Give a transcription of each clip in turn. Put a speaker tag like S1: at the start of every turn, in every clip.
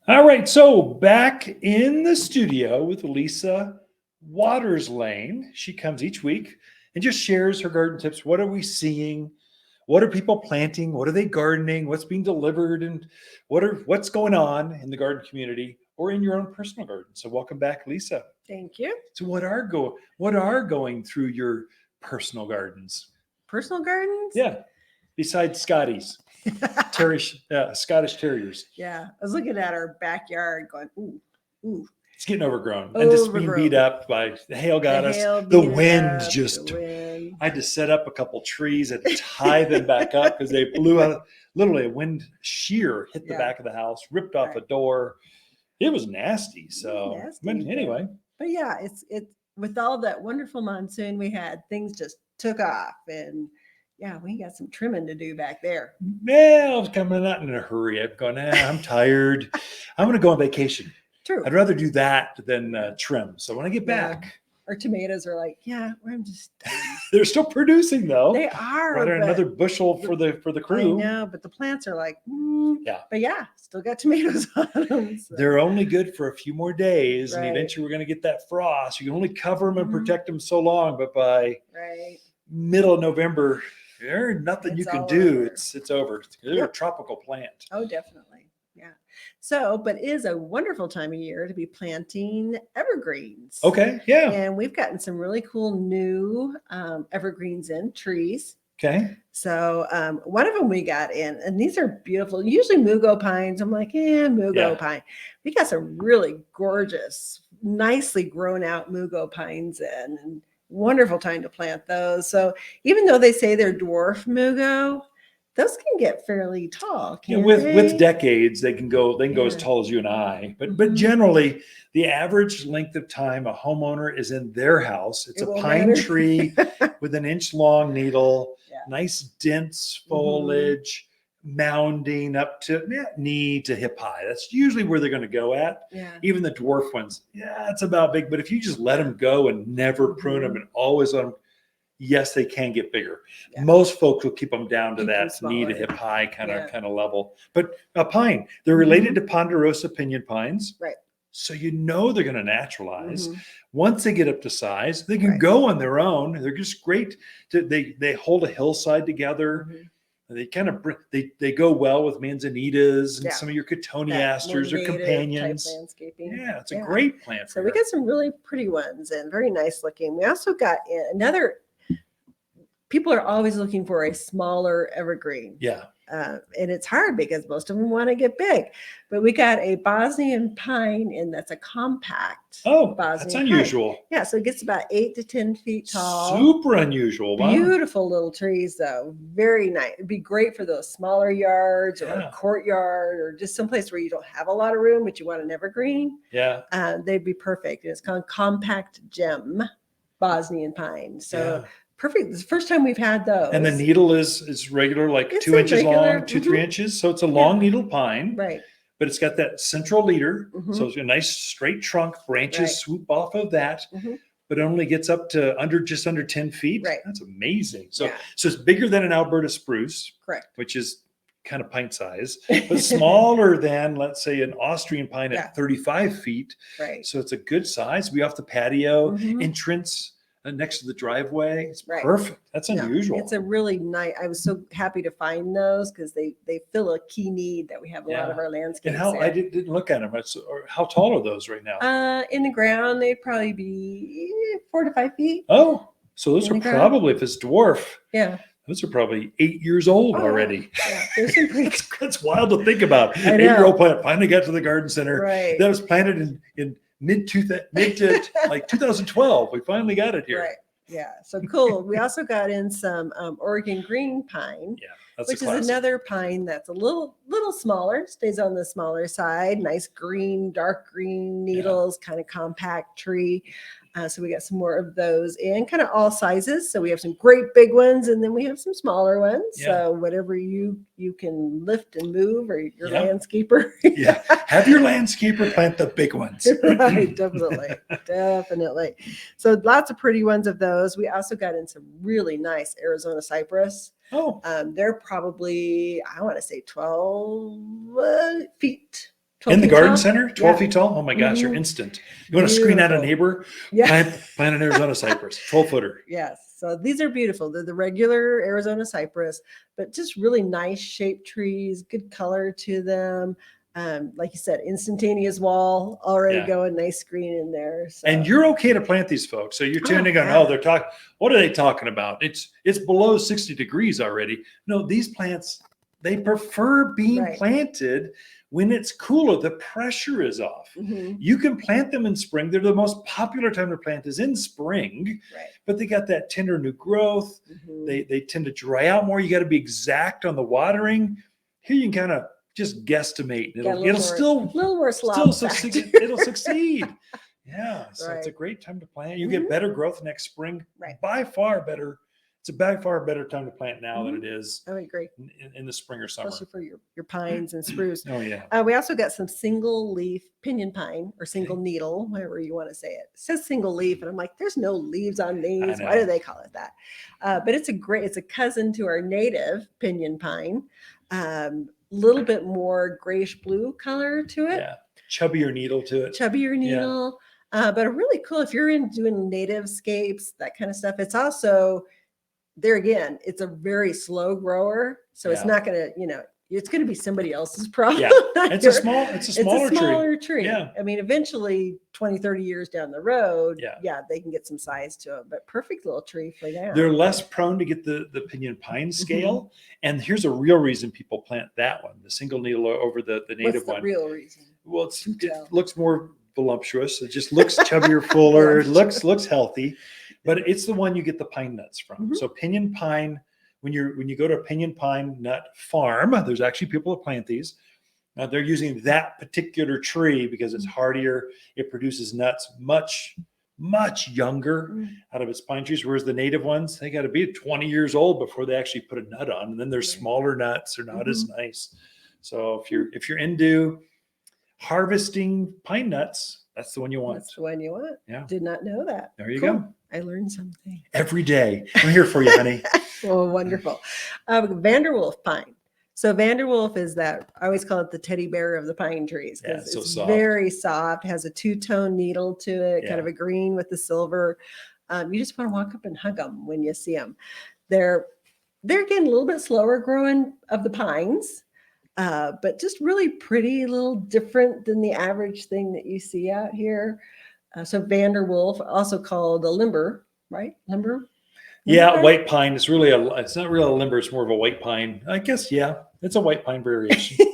S1: All right, so back in the studio with Lisa Waters Lane. She comes each week and just shares her garden tips. What are we seeing? What are people planting? What are they gardening? What's being delivered? And what's going on in the garden community or in your own personal garden? So welcome back, Lisa.
S2: Thank you.
S1: So what are going through your personal gardens?
S2: Personal gardens?
S1: Yeah, besides Scotty's. Scottish Terriers.
S2: Yeah, I was looking at our backyard going, ooh.
S1: It's getting overgrown and just being beat up by the hail. Got us. The wind just. I had to set up a couple trees and tie them back up because they blew out. Literally, a wind shear hit the back of the house, ripped off a door. It was nasty. So anyway.
S2: But yeah, it's with all that wonderful monsoon we had, things just took off and. Yeah, we got some trimming to do back there.
S1: Yeah, I was coming out in a hurry. I'm going, I'm tired. I'm going to go on vacation.
S2: True.
S1: I'd rather do that than trim. So when I get back.
S2: Our tomatoes are like, I'm just.
S1: They're still producing though.
S2: They are.
S1: Right, another bushel for the crew.
S2: I know, but the plants are like, But still got tomatoes on them.
S1: So. They're only good for a few more days, and eventually we're going to get that frost. You can only cover them and protect them so long, but by middle of November. There's nothing you can do. Over. It's over. They're a tropical plant.
S2: Oh, definitely. Yeah. So, but it is a wonderful time of year to be planting evergreens.
S1: Okay. Yeah.
S2: And we've gotten some really cool new evergreens in trees.
S1: Okay.
S2: So one of them we got in, and these are beautiful. Usually Mugo pines. I'm like, Mugo pine. We got some really gorgeous, nicely grown out Mugo pines in. And wonderful time to plant those. So even though they say they're dwarf mugo, those can get fairly tall.
S1: With decades, they can go as tall as you and I. But generally, the average length of time a homeowner is in their house. It's a pine tree with an inch long needle, nice dense foliage. Mounding up to knee to hip high. That's usually where they're going to go at. Yeah. Even the dwarf ones, it's about big. But if you just let them go and never prune them and always let them, yes, they can get bigger. Yeah. Most folks will keep them down to that knee to hip high kind of level. But a pine, they're related to ponderosa pinion pines.
S2: Right.
S1: So they're going to naturalize. Once they get up to size, they can go on their own. They're just great. They hold a hillside together. They kind of they go well with manzanitas and some of your cotoneasters or companions.
S2: Landscaping.
S1: Yeah, it's a great plant.
S2: So we got some really pretty ones and very nice looking. We also got another. People are always looking for a smaller evergreen.
S1: Yeah.
S2: And it's hard because most of them want to get big. But we got a Bosnian pine, and that's a compact.
S1: Oh, that's unusual.
S2: Pine. Yeah, so it gets about 8 to 10 feet tall.
S1: Super unusual. Wow.
S2: Beautiful little trees, though. Very nice. It'd be great for those smaller yards or a courtyard or just someplace where you don't have a lot of room, but you want an evergreen.
S1: Yeah.
S2: They'd be perfect. It's called Compact Gem Bosnian Pine. So perfect. It's the first time we've had those.
S1: And the needle is regular, like it's 2 inches long, 2-3 inches. So it's a long needle pine.
S2: Right.
S1: But it's got that central leader. So it's a nice straight trunk, branches swoop off of that. But it only gets up to just under 10 feet.
S2: Right.
S1: That's amazing. So it's bigger than an Alberta spruce.
S2: Correct.
S1: Which is kind of pint size, but smaller than, let's say, an Austrian pine at 35 feet.
S2: Right.
S1: So it's a good size. Be off the patio, entrance next to the driveway. It's perfect. That's unusual.
S2: It's a really nice. I was so happy to find those because they fill a key need that we have a lot of our landscapes.
S1: And I didn't look at them. How tall are those right now?
S2: In the ground, they'd probably be 4 to 5 feet.
S1: Oh, so those are probably, if it's dwarf.
S2: Yeah.
S1: Those are probably 8 years old already.
S2: Yeah, there's some pretty.
S1: That's wild to think about. 8-year-old plant finally got to the garden center.
S2: Right.
S1: That was planted in mid to like 2012. We finally got it here.
S2: Right. Yeah. So cool. We also got in some Oregon green pine.
S1: Yeah.
S2: Which is another pine that's a little smaller, stays on the smaller side. Nice green, dark green needles, kind of compact tree. So we got some more of those in kind of all sizes. So we have some great big ones, and then we have some smaller ones. So whatever you can lift and move, or your landscaper.
S1: Have your landscaper plant the big ones.
S2: Right, definitely. So lots of pretty ones of those. We also got in some really nice Arizona cypress.
S1: Oh,
S2: they're probably, I want to say 12 feet 12
S1: In the
S2: feet
S1: garden
S2: tall.
S1: center, 12
S2: Yeah.
S1: feet tall. Oh my gosh, you're
S2: Mhm.
S1: instant. You want to screen out a
S2: Beautiful.
S1: neighbor?
S2: Yeah.
S1: Plant an Arizona cypress, 12-footer.
S2: Yes. So these are beautiful. They're the regular Arizona cypress, but just really nice shaped trees, good color to them. Like you said, instantaneous wall already
S1: Yeah.
S2: going, nice screen in there. So.
S1: And you're okay to plant these folks. So you're tuning on,
S2: yeah.
S1: oh, they're talking. What are they talking about? It's below 60 degrees already. No, these plants, they prefer being
S2: Right.
S1: planted when it's cooler. The pressure is off.
S2: Mhm.
S1: You can plant them in spring. They're the most popular time to plant is in spring,
S2: Right.
S1: but they got that tender new growth.
S2: Mhm.
S1: They tend to dry out more. You got to be exact on the watering. Here you can kind of just guesstimate.
S2: Got a
S1: It'll
S2: little more
S1: still
S2: slop factor.
S1: succeed. It'll succeed. Yeah, so it's a
S2: Right.
S1: great time to plant. You get better growth next spring.
S2: Right.
S1: By far better. It's a by far better time to plant now than it is
S2: I would agree,
S1: in the spring or summer.
S2: especially for your pines and spruce.
S1: Oh yeah.
S2: We also got some single leaf pinion pine or single needle, whatever you want to say it. It says single leaf, and I'm like, there's no leaves on these. Why
S1: know.
S2: do they call it that? But it's a cousin to our native pinion pine. Little bit more grayish blue color to it.
S1: Yeah. Chubbier needle to it.
S2: Chubbier needle. But really cool if you're in doing native scapes, that kind of stuff. It's also there again, it's a very slow grower. So it's
S1: Yeah.
S2: not gonna, it's gonna be somebody else's problem.
S1: Yeah. It's a smaller tree.
S2: tree.
S1: Yeah.
S2: I mean, eventually 20, 30 years down the road,
S1: Yeah.
S2: they can get some size to it, but perfect little tree for now.
S1: They're less prone to get the Pinion Pine scale. And here's a real reason people plant that one, the single needle over the native
S2: What's the
S1: one.
S2: real reason?
S1: Well, it looks more voluptuous. It just looks chubbier, fuller. It looks healthy, but it's the one you get the pine nuts from. So Pinion Pine, when you go to a Pinion Pine nut farm, there's actually people that plant these. They're using that particular tree because it's hardier. It produces nuts much younger out of its pine trees, whereas the native ones, they got to be 20 years old before they actually put a nut on, and then they're smaller nuts. They're not as nice. So if you're into harvesting pine nuts, that's the one you want.
S2: That's the one you want.
S1: Yeah.
S2: Did not know that.
S1: There you go.
S2: I learned something.
S1: Every day. I'm here for you, honey.
S2: Oh, wonderful. Vanderwolf Pine. So Vanderwolf is that, I always call it the teddy bear of the pine trees.
S1: Yeah, it's so
S2: it's
S1: soft.
S2: very soft, has a two-tone needle to it,
S1: Yeah.
S2: kind of a green with the silver. You just want to walk up and hug them when you see them. They're again a little bit slower growing of the pines, but just really pretty, a little different than the average thing that you see out here. So Vanderwolf, also called a limber, right? Limber?
S1: Yeah,
S2: pine?
S1: white pine. It's not really a limber. It's more of a white pine. I guess, yeah. It's a white pine variation.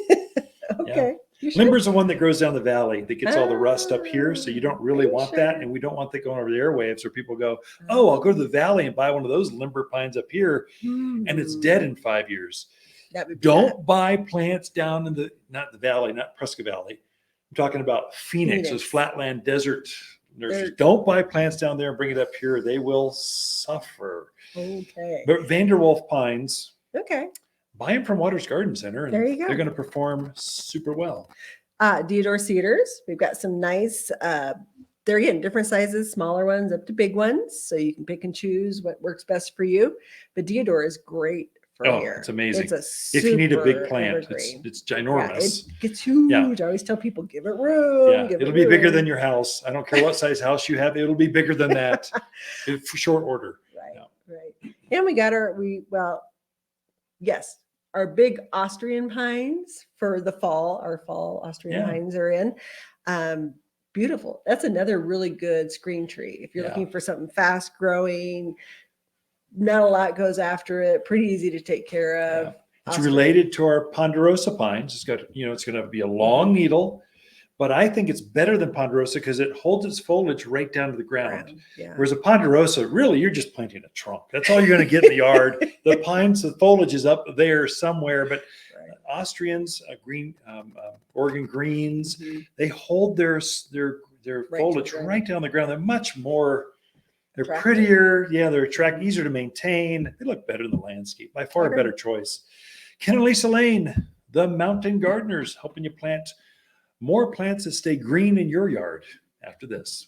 S2: Okay. You sure?
S1: Limber's the one that grows down the valley that gets all the rust up here. So you don't really want that.
S2: sure?
S1: And we don't want that going over the airwaves where people go, oh, I'll go to the valley and buy one of those limber pines up here. And it's dead in 5 years.
S2: That would be
S1: Don't buy plants down in not the valley, not Prescott Valley. I'm talking about Phoenix. Those flatland desert nurseries. Don't buy plants down there and bring it up here. They will suffer.
S2: Okay.
S1: But Vanderwolf Pines,
S2: Okay.
S1: buy them from Waters Garden Center, and
S2: There you go.
S1: they're going to perform super well.
S2: Deodar Cedars. We've got some nice, they're again different sizes, smaller ones up to big ones. So you can pick and choose what works best for you. But Deodar is great for here.
S1: It's amazing.
S2: It's a
S1: If you need a big
S2: super
S1: plant,
S2: evergreen.
S1: it's
S2: Yeah,
S1: ginormous.
S2: it gets huge.
S1: Yeah.
S2: I always tell people, give it room.
S1: Yeah,
S2: give
S1: it'll
S2: it
S1: be bigger
S2: room.
S1: than your house. I don't care what size house you have. It'll be bigger than that for short order.
S2: Right,
S1: Yeah.
S2: right. And we got our big Austrian pines for the fall. Our fall Austrian pines are in. Beautiful. That's another really good screen tree. If you're looking for something fast growing, not a lot goes after it, pretty easy to take care of.
S1: Yeah. It's related to our ponderosa pines. It's got, it's going to be a long needle, but I think it's better than ponderosa because it holds its foliage right down to the ground.
S2: Yeah.
S1: Whereas a ponderosa, really, you're just planting a trunk. That's all you're going to get in the yard. The pines, the foliage is up there somewhere, but Austrians, Oregon greens, they hold their foliage right down the ground. They're much more, they're prettier. Yeah, they're attractive, easier to maintain. They look better in the landscape. By far a better choice. Ken and Lisa Lane, the Mountain Gardeners, helping you plant more plants that stay green in your yard after this.